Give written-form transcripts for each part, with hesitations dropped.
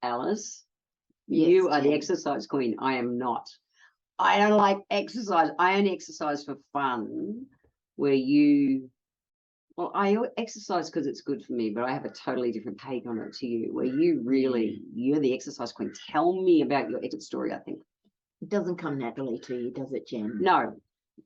Alice, Yes, you are the Jen. exercise queen. I am not. I don't like exercise. I only exercise for fun, where you, well, I exercise because it's good for me, but I have a totally different take on it to you, where you really, you're the exercise queen. Tell me about your exit story, I think. It doesn't come naturally to you, does it, Jen?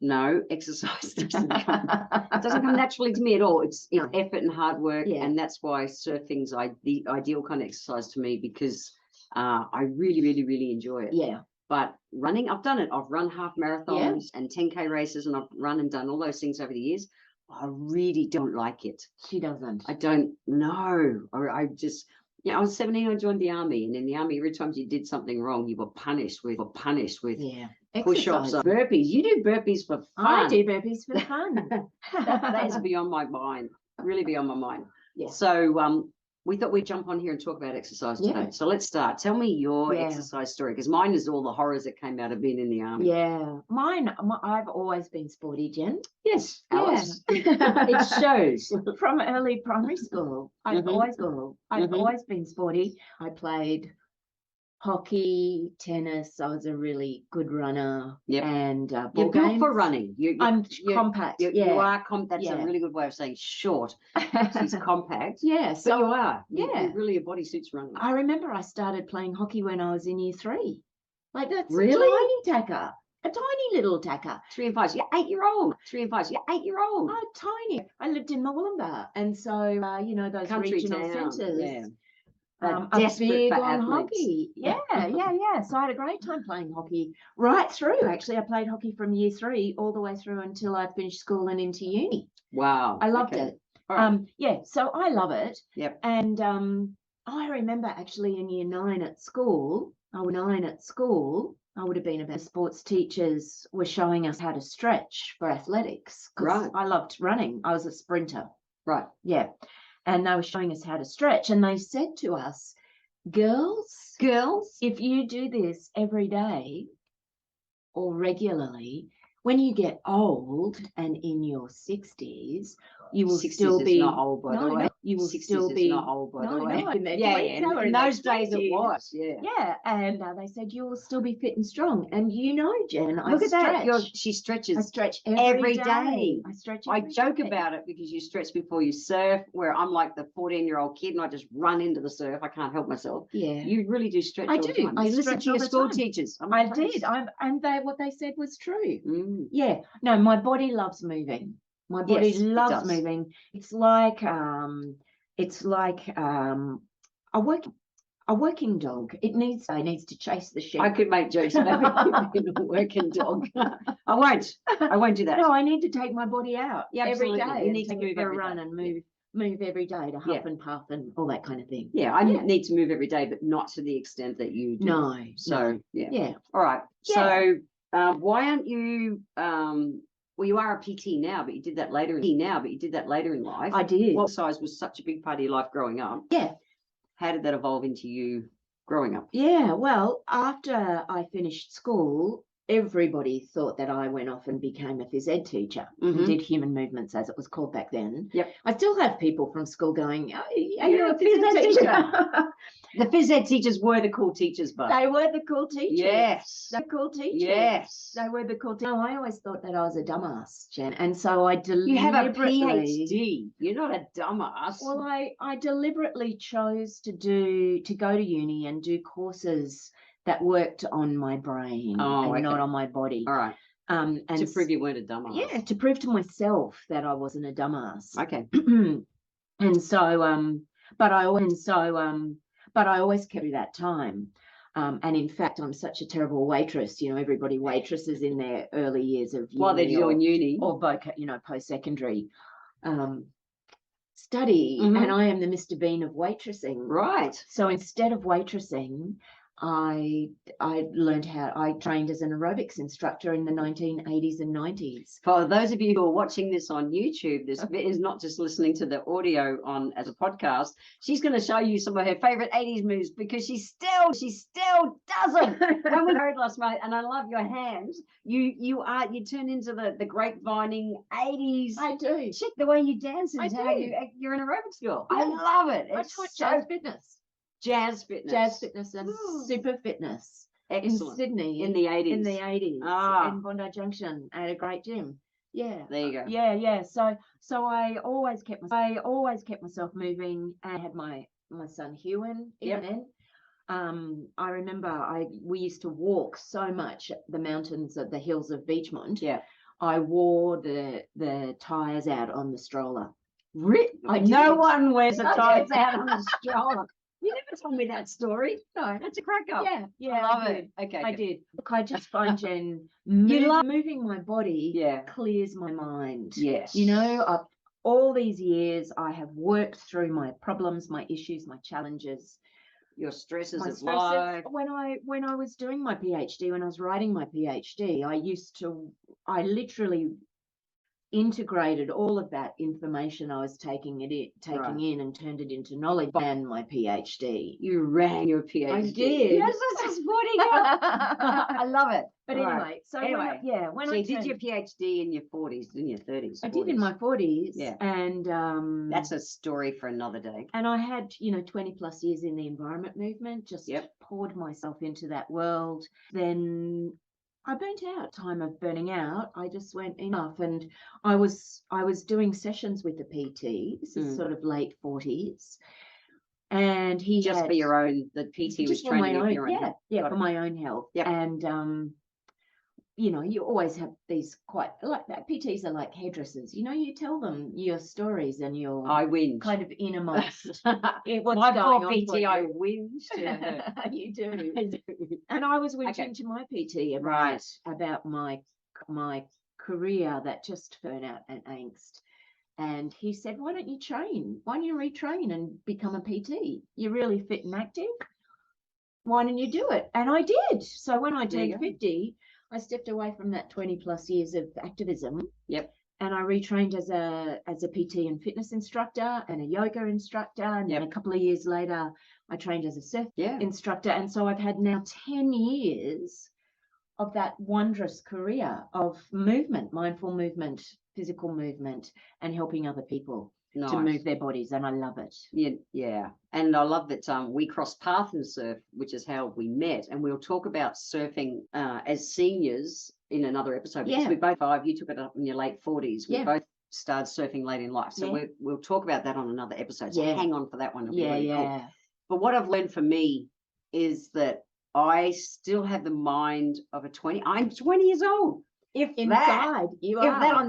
No, exercise doesn't come naturally to me at all. It's effort and hard work, and that's why surfing's the ideal kind of exercise to me, because I really, really, really enjoy it. Yeah. But running, I've done it. I've run half marathons and 10K races, and I've run and done all those things over the years. I really don't like it. She doesn't. I don't know. I just, I was 17. I joined the army, and in the army, every time you did something wrong, you were punished with push-ups, burpees. You do burpees for fun. I do burpees for fun. that is beyond my mind. Really beyond my mind. Yeah. So we thought we'd jump on here and talk about exercise today. So let's start. Tell me your exercise story, because mine is all the horrors that came out of being in the army. Yeah. I've always been sporty, Jen. Yes, Alice. It shows. From early primary school. I've always been sporty. I played hockey, tennis. I was a really good runner. Yep. And you're built for running. I'm compact. You are compact. That's a really good way of saying short. She's compact. Yeah. So you are. Yeah. Really, your body suits running. I remember I started playing hockey when I was in year 3. Like, that's really? A tiny tacker. A tiny little tacker. 3 and 5. You're 8-year-old. 3 and 5. You're 8-year-old. Oh, tiny. I lived in Murwillumbah, and so those country regional town. centres. Yeah. I'm big on hockey. Yeah. So I had a great time playing hockey right through. Actually, I played hockey from year 3 all the way through until I finished school and into uni. Wow. I loved it. Right. So I love it. Yep. And I remember actually in year 9 at school, I would have been about sports teachers were showing us how to stretch for athletics. Right. I loved running. I was a sprinter. Right. Yeah. And they were showing us how to stretch. And they said to us, girls, if you do this every day or regularly, when you get old and in your 60s, you will still be not old, by the way. You will still be not old, by the way. In those days it was. Yeah. And they said you will still be fit and strong. And Jen, look at that. She stretches. I stretch every day. I stretch. I joke about it because you stretch before you surf, where I'm like the 14-year-old kid and I just run into the surf. I can't help myself. Yeah. You really do stretch. I all do. The time. I listen to your school teachers. I did. And what they said was true. Mm. Yeah. No, my body loves moving. My body loves moving. It's like a working dog. It needs to chase the sheep. I could make jokes about being a working dog. I won't do that. No, I need to take my body out every day. You need to move for a run and move every day to huff and puff and all that kind of thing. Yeah, I need to move every day, but not to the extent that you do. No. So yeah. All right. Yeah. So why aren't you well, you are a PT now, but you did that later in life. I did. What size was such a big part of your life growing up? Yeah. How did that evolve into you growing up? Yeah, well, after I finished school, everybody thought that I went off and became a phys ed teacher and did human movements, as it was called back then. Yep. I still have people from school going, are you a phys ed teacher? The phys ed teachers were the cool teachers, but they were the cool teachers. Yes. The cool teachers. Yes. They were the cool teachers. No, I always thought that I was a dumbass, Jen. And so I deliberately... You have a PhD. You're not a dumbass. Well, I deliberately chose to go to uni and do courses that worked on my brain and not on my body. All right. And to prove you weren't a dumbass. Yeah, to prove to myself that I wasn't a dumbass. Okay. And so, but I always kept through that time. And in fact, I'm such a terrible waitress. Everybody waitresses in their early years of uni. While they're doing uni. Or post-secondary study. And I am the Mr. Bean of waitressing. Right. So instead of waitressing, I trained as an aerobics instructor in the 1980s and 90s. For those of you who are watching this on YouTube, this is not just listening to the audio as a podcast. She's going to show you some of her favorite 80s moves because she still does it. When we heard last night, and I love your hands. You turn into the grapevining 80s. I do. Check the way you dance and how you're an aerobics girl. I love it. I taught jazz fitness. Jazz fitness. Jazz fitness and Ooh. super fitness Excellent. in Sydney In the 80s. In the 80s, Ah. in Bondi Junction at a great gym. Yeah. There you go. Yeah. So I always kept myself moving. I had my son Hewan even then. I remember we used to walk so much the mountains of the hills of Beachmont. Yeah. I wore the tires out on the stroller. No one wears the tires out on the stroller. You never told me that story. No, That's a crack up. Yeah, I love it. Okay, I good. did. Look, I just find, Jen, moving my body clears my mind. Yes. You know, all these years I have worked through my problems, my issues, my challenges. Your stresses My of stresses. life. When I was doing my PhD, when I was writing my PhD, I literally integrated all of that information I was taking in and turned it into knowledge and my PhD. You ran your PhD. I did. Yes, that's a sporty girl. I love it. But Right. anyway, when So I you did your PhD in your 40s, in your 30s. I did in my 40s. Yeah. And that's a story for another day. And I had, 20 plus years in the environment movement, just poured myself into that world. Then I burnt out. Time of burning out, I just went enough. And I was doing sessions with the PT. This is sort of late 40s. And he just for your own, the PT was training you for your own health. For my own health. Yep. And you always have these quite like that. PTs are like hairdressers. You tell them your stories and your I whinge. Kind of innermost. My poor PT, I whinge to her. You do. And I was whinging to my PT about my career that just burnout and angst. And he said, why don't you train? Why don't you retrain and become a PT? You're really fit and active. Why don't you do it? And I did. So when I turned 50, I stepped away from that 20 plus years of activism. Yep. And I retrained as a PT and fitness instructor and a yoga instructor. And then a couple of years later, I trained as a surf instructor. And so I've had now 10 years of that wondrous career of movement, mindful movement, physical movement, and helping other people to move their bodies. And I love it. Yeah. And I love that we crossed paths in surf, which is how we met. And we'll talk about surfing as seniors in another episode. Because we both, you took it up in your late 40s. We both started surfing late in life. So we'll talk about that on another episode. So hang on for that one. It'll be really cool. But what I've learned for me is that I still have the mind of a 20. I'm 20 years old. If inside you are. If that on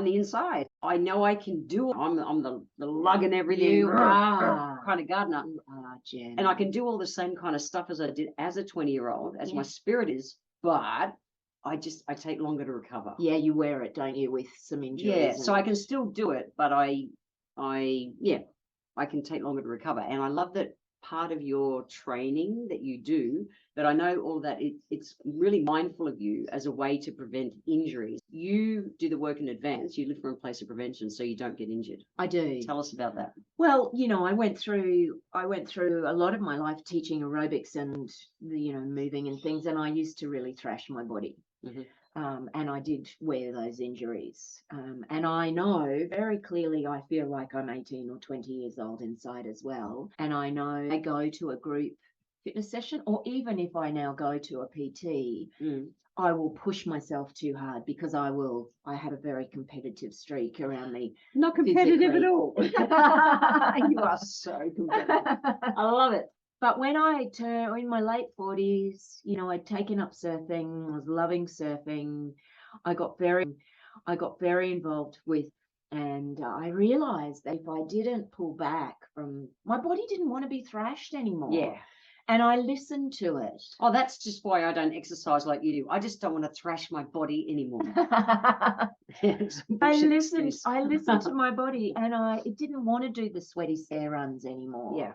the inside, I know I can do it. I'm the lug and everything. You are kind of gardener. You are, Jen. And I can do all the same kind of stuff as I did as a 20-year-old, as my spirit is, but I take longer to recover. Yeah, you wear it, don't you, with some injuries. Yeah, so I can still do it, but I can take longer to recover. And I love that part of your training that you do, that I know all that it's really mindful of you as a way to prevent injuries. You do the work in advance. You live from a place of prevention so you don't get injured. I do. Tell us about that. Well, I went through a lot of my life teaching aerobics and moving and things, and I used to really thrash my body. Mm-hmm. And I did wear those injuries. And I know very clearly, I feel like I'm 18 or 20 years old inside as well. And I know I go to a group fitness session, or even if I now go to a PT, I will push myself too hard because I have a very competitive streak around me. Not competitive at all. You are so competitive. I love it. But when I turned in my late 40s, I'd taken up surfing, I was loving surfing. I got very involved with, and I realized that if I didn't pull back from, my body didn't want to be thrashed anymore. Yeah. And I listened to it. Oh, that's just why I don't exercise like you do. I just don't want to thrash my body anymore. I listened to my body, and it didn't want to do the sweaty stair runs anymore. Yeah.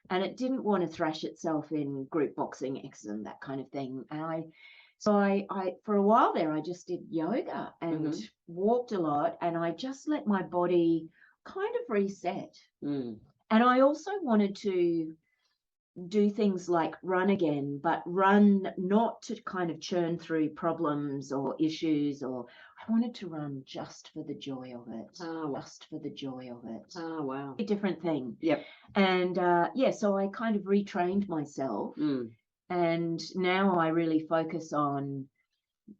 And it didn't want to thrash itself in group boxing, and that kind of thing. And I for a while there, I just did yoga and walked a lot, and I just let my body kind of reset. And I also wanted to do things like run again, but run not to kind of churn through problems or issues or I wanted to run just for the joy of it. Oh, Just for the joy of it. oh wow. A different thing. Yep. And so I kind of retrained myself. And now I really focus on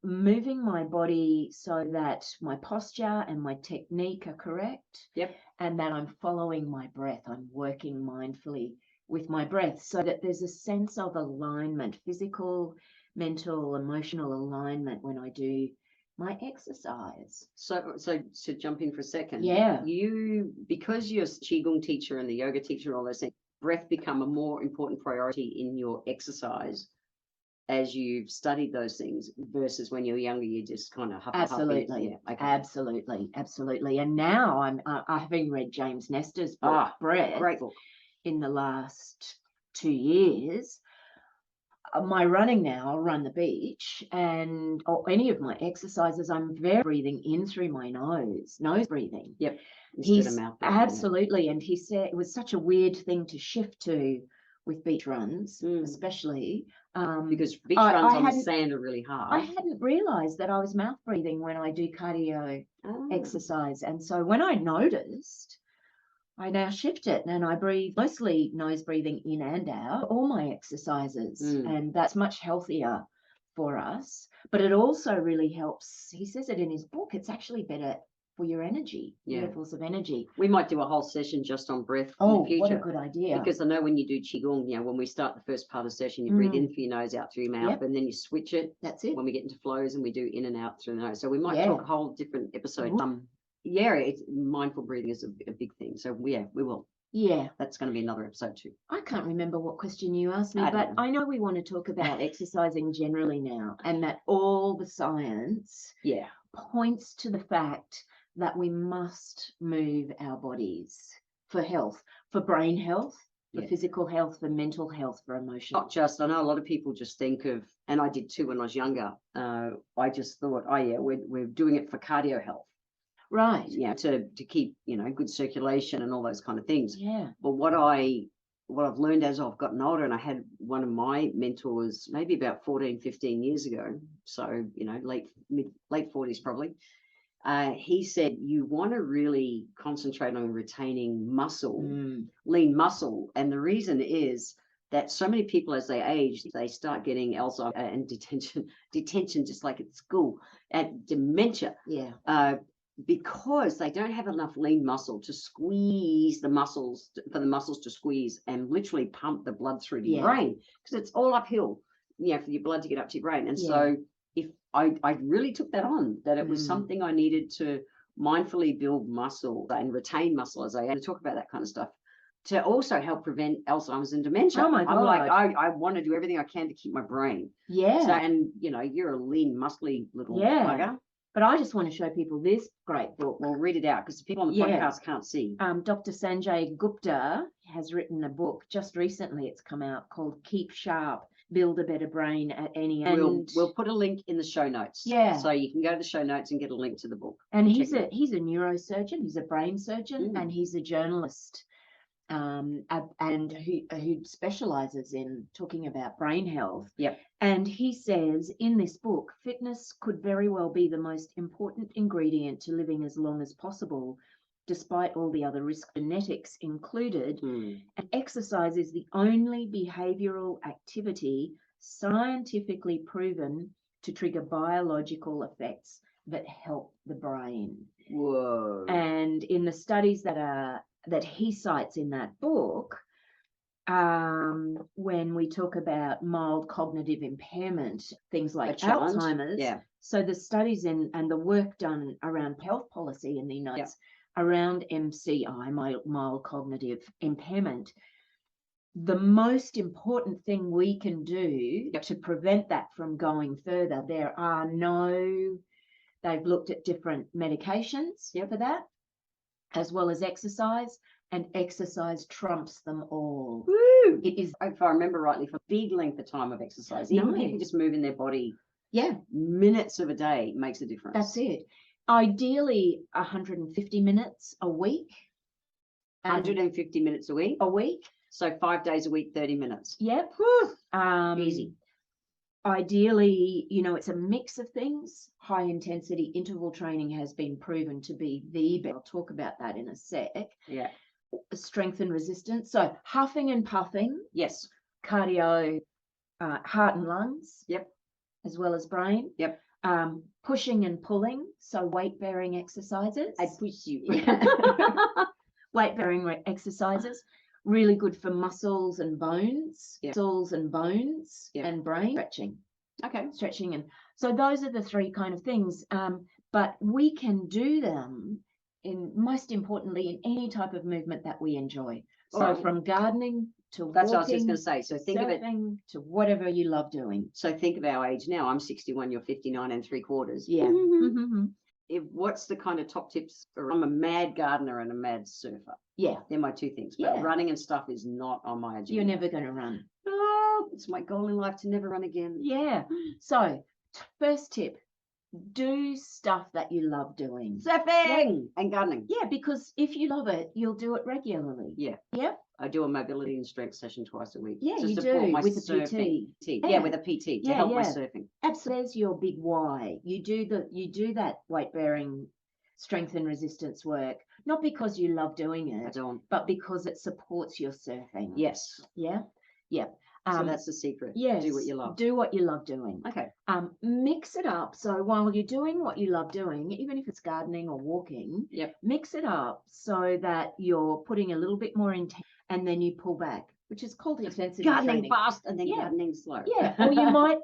moving my body so that my posture and my technique are correct. Yep. And that I'm following my breath. I'm working mindfully with my breath so that there's a sense of alignment, physical, mental, emotional alignment when I do my exercise. So to jump in for a second. Yeah. You, because you're a Qigong teacher and the yoga teacher and all those things, breath become a more important priority in your exercise as you've studied those things versus when you're younger, you just kind of Absolutely. Yeah, okay. Absolutely. And now I'm having read James Nestor's book, Breath, great book, in the last 2 years. My running now, I'll run the beach, and or any of my exercises, I'm very breathing in through my nose breathing. Yep. He's Instead of mouth breathing, absolutely, and he said it was such a weird thing to shift to with beach runs, especially. Because beach runs on the hadn't- sand are really hard. I hadn't realized that I was mouth breathing when I do cardio exercise. And so when I noticed, I now shift it and I breathe mostly nose breathing in and out, all my exercises. And that's much healthier for us. But it also really helps. He says it in his book. It's actually better for your energy, levels of energy. We might do a whole session just on breath in the future. What a good idea. Because I know when you do Qigong, when we start the first part of the session, you breathe in through your nose, out through your mouth, and then you switch it. That's it. When we get into flows and we do in and out through the nose. So we might talk a whole different episode. It's mindful breathing is a big thing. So we will. Yeah. That's going to be another episode too. I can't remember what question you asked me, but I know we want to talk about exercising generally now, and that all the science points to the fact that we must move our bodies for health, for brain health, for physical health, for mental health, for emotional. Not just, I know a lot of people just think of, and I did too when I was younger, I just thought, we're doing it for cardio health. Right. Yeah, to keep, good circulation and all those kind of things. Yeah. But what I've learned as I've gotten older, and I had one of my mentors maybe about 14, 15 years ago, so, late 40s probably, he said, you want to really concentrate on retaining muscle, lean muscle. And the reason is that so many people, as they age, they start getting Alzheimer's and detention, just like at school, and dementia. Yeah. Because they don't have enough lean muscle to squeeze the muscles, for the muscles to squeeze and literally pump the blood through to your brain, because it's all uphill, for your blood to get up to your brain. And so if I really took that on, that it was something I needed to mindfully build muscle and retain muscle, as I had to talk about that kind of stuff, to also help prevent Alzheimer's and dementia. Oh my God. I'm like, I want to do everything I can to keep my brain. Yeah. So, and you're a lean, muscly little bugger. But I just want to show people this great book. Well, read it out, because people on the podcast can't see. Dr. Sanjay Gupta has written a book just recently. It's come out called Keep Sharp, Build a Better Brain at Any Age. We'll put a link in the show notes. Yeah. So you can go to the show notes and get a link to the book. And he's a neurosurgeon, he's a brain surgeon, and he's a journalist. And who specializes in talking about brain health. Yep. And he says in this book, fitness could very well be the most important ingredient to living as long as possible, despite all the other risk genetics included. And exercise is the only behavioral activity scientifically proven to trigger biological effects that help the brain. Whoa. And in the studies that he cites in that book, when we talk about mild cognitive impairment, things like Alzheimer's. Yeah. So the studies and the work done around health policy in the United States around MCI, mild cognitive impairment, the most important thing we can do to prevent that from going further, they've looked at different medications for that, as well as exercise, and exercise trumps them all. Woo! It is, if I remember rightly, for a big length of time of exercise. Even people just moving their body, minutes of a day makes a difference. That's it. Ideally, 150 minutes a week. 150 minutes a week? A week. So 5 days a week, 30 minutes. Yep. Easy. ideally, it's a mix of things. High intensity interval training has been proven to be the best. I'll talk about that in a sec. Yeah. Strength and resistance. So huffing and puffing. Yes. Cardio, heart and lungs. Yep. As well as brain. Yep. Pushing and pulling. So weight bearing exercises. I push you. Weight bearing exercises. Really good for muscles and bones. Yep. Muscles and bones. Yep. And brain. Stretching. Okay. Stretching. And so those are the three kind of things. But we can do them most importantly in any type of movement that we enjoy. So from gardening to That's walking, what I was just going to say. So think of it to whatever you love doing. So think of our age now. I'm 61, you're 59 3/4. Yeah. Mm-hmm. What's the kind of top tips? I'm a mad gardener and a mad surfer. Yeah. They're my two things. Yeah. But running and stuff is not on my agenda. You're never going to run. Oh, it's my goal in life to never run again. Yeah. So first tip, do stuff that you love doing. Surfing and gardening. Yeah, because if you love it, you'll do it regularly. Yeah. Yep. I do a mobility and strength session twice a week. Yeah, to you support do my with a surfing. PT. Yeah, with a PT to help my surfing. Absolutely. There's your big why. You do that weight bearing strength and resistance work, not because you love doing it, but because it supports your surfing. Yes. Yeah. Yeah. So that's the secret. Yes. Do what you love. Do what you love doing. Okay. Mix it up. So while you're doing what you love doing, even if it's gardening or walking, mix it up so that you're putting a little bit more intense and then you pull back, which is called intensity gardening training. fast and then gardening slow. Yeah. Or you might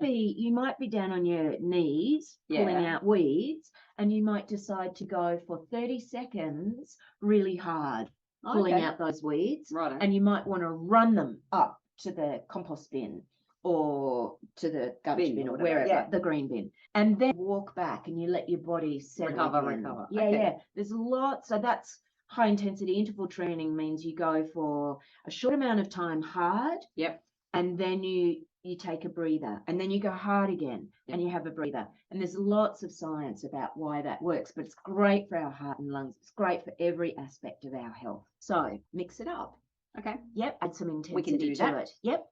be down on your knees pulling out weeds, and you might decide to go for 30 seconds really hard pulling out those weeds. Right. And you might want to run them up to the compost bin or to the garbage bin or wherever, the green bin, and then walk back and you let your body settle recover. Yeah. There's lots. So that's high intensity interval training. Means you go for a short amount of time hard. Yep. And then you take a breather, and then you go hard again and you have a breather. And there's lots of science about why that works, but it's great for our heart and lungs. It's great for every aspect of our health. So mix it up. Okay. Yep. Add some intensity we can do to that. it. Yep.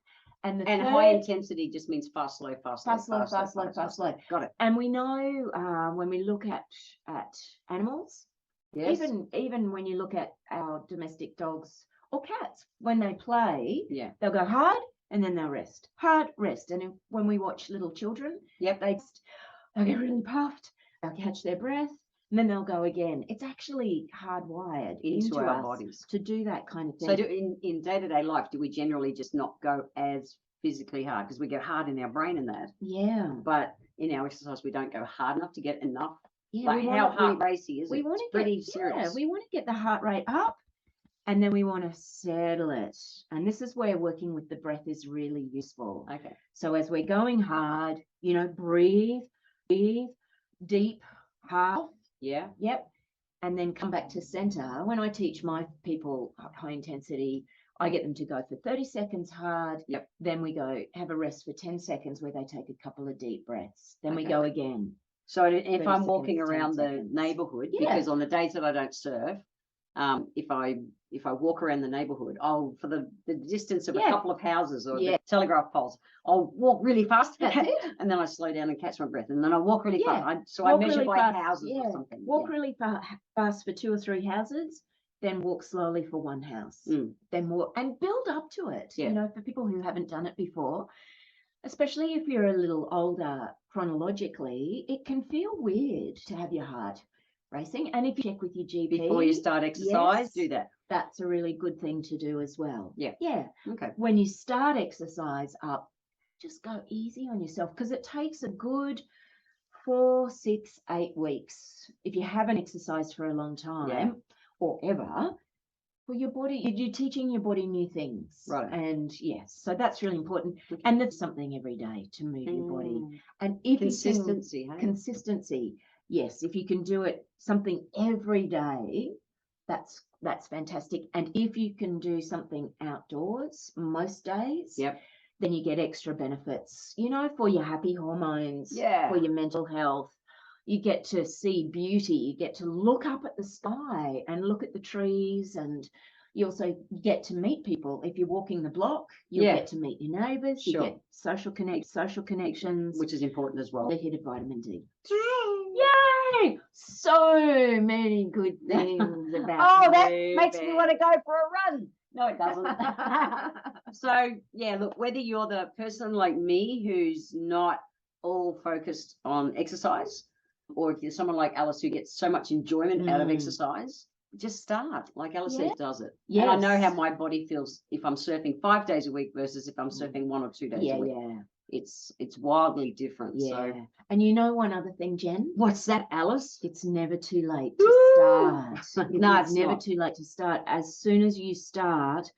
And high intensity just means fast, slow, fast, slow. Fast, slow. Got it. And we know when we look at animals, even when you look at our domestic dogs or cats, when they play, they'll go hard and then they'll rest. Hard, rest. And when we watch little children, they'll get really puffed, they'll catch their breath, and then they'll go again. It's actually hardwired into our us bodies to do that kind of thing. So in day-to-day life, do we generally just not go as physically hard? Because we go hard in our brain and that. Yeah. But in our exercise, we don't go hard enough to get enough. Yeah. Like how heart racey is it? It's pretty serious. Yeah, we want to get the heart rate up, and then we want to settle it. And this is where working with the breath is really useful. Okay. So as we're going hard, breathe deep, half. Yeah. Yep. And then come back to center. When I teach my people high intensity, I get them to go for 30 seconds hard. Yep. Then we go have a rest for 10 seconds where they take a couple of deep breaths. Then we go again. So if I'm walking around the neighborhood, because on the days that I don't surf, if I walk around the neighborhood, I'll, for the distance of a couple of houses or the telegraph poles, I'll walk really fast and then I slow down and catch my breath, and then I walk really fast. I measure really by houses or something. Walk really fast for 2 or 3 houses, then walk slowly for 1 house. Then walk and build up to it. For people who haven't done it before, especially if you're a little older chronologically, it can feel weird to have your heart racing. And if you check with your GP before you start exercise, do that. That's a really good thing to do as well. Yeah. Okay. When you start exercise up, just go easy on yourself, because it takes a good 4, 6, 8 weeks. If you haven't exercised for a long time or ever, for your body, you're teaching your body new things. Right. And so that's really important. And there's something every day to move your body. And if consistency. Yes, if you can do it something every day, that's fantastic. And if you can do something outdoors most days, then you get extra benefits, for your happy hormones, for your mental health. You get to see beauty. You get to look up at the sky and look at the trees and, You also get to meet people. If you're walking the block, you'll Yeah. get to meet your neighbours. Sure. You get social connections. Which is important as well. They're here to vitamin D. Yay! So many good things about Oh, that makes me moving. want to go for a run. No, it doesn't. So, yeah, look, whether you're the person like me who's not all focused on exercise, or if you're someone like Alice who gets so much enjoyment out of exercise, just start. Like Alice says, does it. And I know how my body feels if I'm surfing 5 days a week versus if I'm surfing 1 or 2 days a week. Yeah. It's wildly different. Yeah. So And you know one other thing, Jen? what's that, Alice? It's never too late to start. No, It's never too late to start. As soon as you start,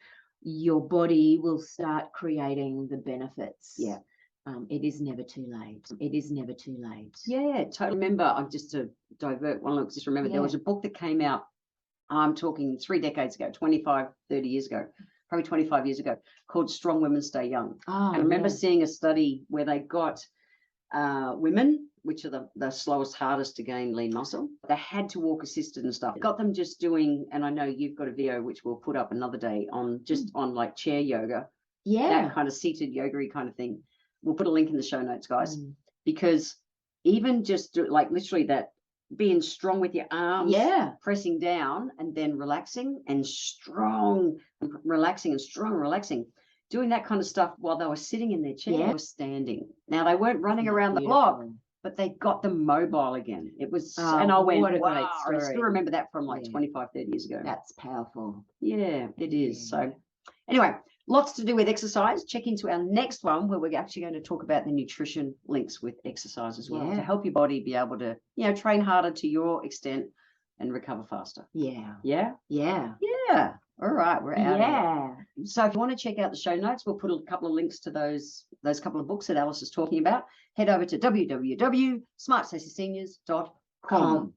your body will start creating the benefits. Yeah. It is never too late. It is never too late. Yeah, totally. Remember, I'm just to divert one look, just remember there was a book that came out, I'm talking 3 decades ago, 25, 30 years ago, probably 25 years ago, called Strong Women Stay Young. Oh, And I remember seeing a study where they got women, which are the slowest, hardest to gain lean muscle. They had to walk assisted and stuff. Got them just doing, and I know you've got a video which we'll put up another day on just on like chair yoga, that kind of seated yoga-y kind of thing. We'll put a link in the show notes, guys, because even just like literally that being strong with your arms, pressing down and then relaxing and strong, relaxing and strong, relaxing. Doing that kind of stuff while they were sitting in their chair, they were standing. Now, they weren't running around the block, but they got them mobile again. It was, and I went, what a great wow, I still story. remember that from like 25, 30 years ago. That's powerful. Yeah, it is. So anyway, lots to do with exercise. Check into our next one where we're actually going to talk about the nutrition links with exercise as well to help your body be able to, train harder to your extent and recover faster. Yeah. Yeah? Yeah. Yeah. All right, we're out of here. So if you want to check out the show notes, we'll put a couple of links to those couple of books that Alice is talking about. Head over to www.smartsexyseniors.com.